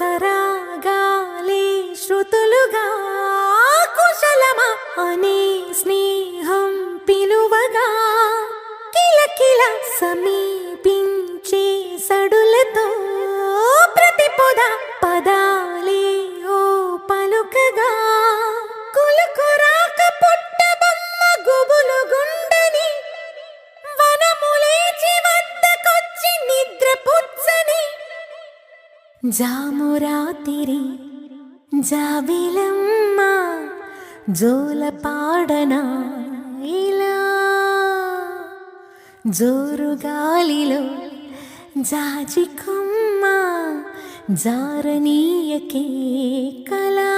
సరాగాలే శృతులుగా కుశలమా అనే స్నేహం పిలువగా కిలకిల సమీపించే సడులతో ప్రతి పొద పదాలే ఓ పలుకగా కులుకురాక పుట్టబొమ్మ గుబులు గుండని వనములేచి వద్దకొచ్చి నిద్ర పుచ్చని జామురాతిరి జాబిలమ్మ జోల పాడనా ఇలా జోరు గాలిలో జాజి కొమ్మ జారనీయకే కళా